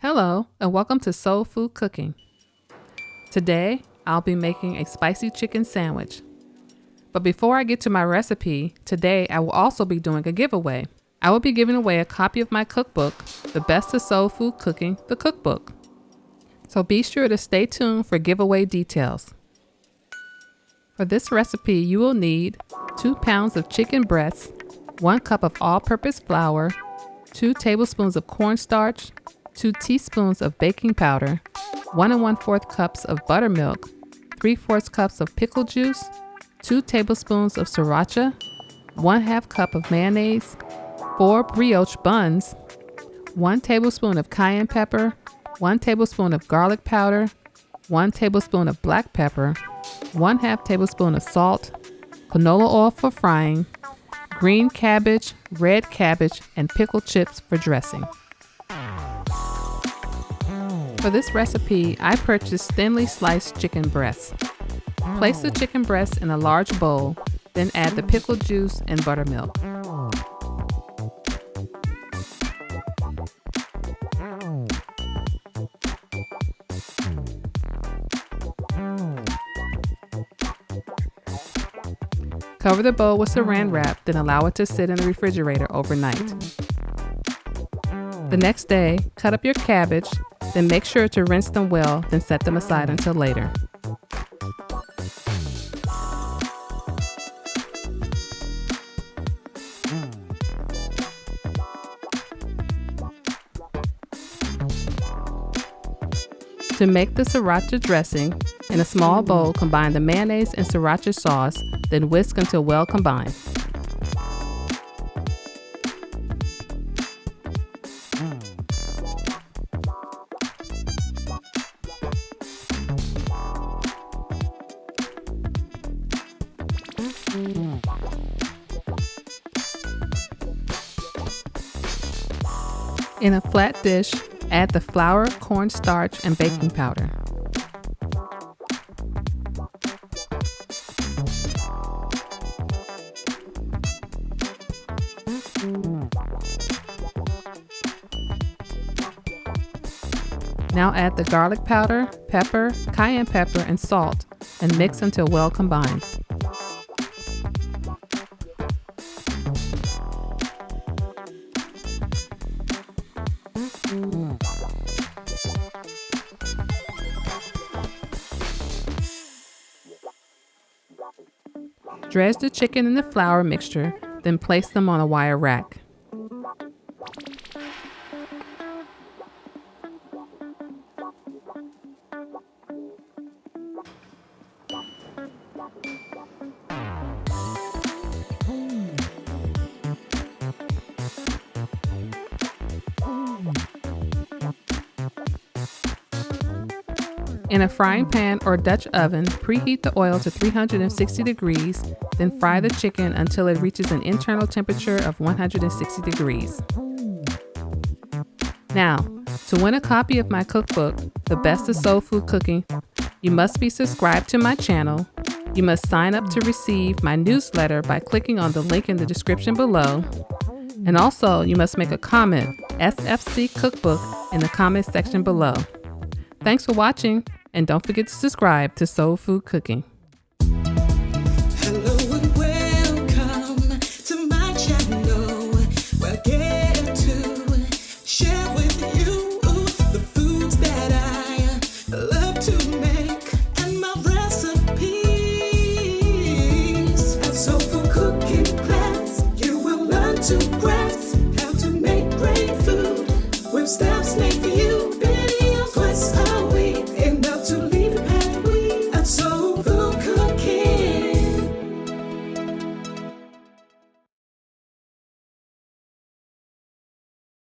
Hello and welcome to Soul Food Cooking. Today I'll be making a spicy chicken sandwich. But before I get to my recipe, today I will also be doing a giveaway. I will be giving away a copy of my cookbook, The Best of Soul Food Cooking, the Cookbook. So be sure to stay tuned for giveaway details. For this recipe you will need 2 pounds of chicken breasts, 1 cup of all-purpose flour, 2 tablespoons of cornstarch, 2 teaspoons of baking powder, 1 1/4 cups of buttermilk, 3/4 cups of pickle juice, 2 tablespoons of sriracha, 1/2 cup of mayonnaise, 4 brioche buns, 1 tablespoon of cayenne pepper, 1 tablespoon of garlic powder, 1 tablespoon of black pepper, 1/2 tablespoon of salt, canola oil for frying, green cabbage, red cabbage, and pickled chips for dressing. For this recipe, I purchased thinly sliced chicken breasts. Place the chicken breasts in a large bowl, then add the pickle juice and buttermilk. Cover the bowl with saran wrap, then allow it to sit in the refrigerator overnight. The next day, cut up your cabbage, then make sure to rinse them well, then set them aside until later. To make the sriracha dressing, in a small bowl, combine the mayonnaise and sriracha sauce, then whisk until well combined. In a flat dish, add the flour, cornstarch, and baking powder. Now add the garlic powder, pepper, cayenne pepper, and salt, and mix until well combined. Dredge the chicken in the flour mixture, then place them on a wire rack. In a frying pan or Dutch oven, preheat the oil to 360 degrees, then fry the chicken until it reaches an internal temperature of 160 degrees. Now, to win a copy of my cookbook, The Best of Soul Food Cooking, you must be subscribed to my channel. You must sign up to receive my newsletter by clicking on the link in the description below. And also, you must make a comment, SFC Cookbook, in the comment section below. Thanks for watching, and don't forget to subscribe to Soul Food Cooking. Hello and welcome to my channel. We're getting to share with you the foods that I love to make and my recipes. A soul food cooking class, you will learn to grab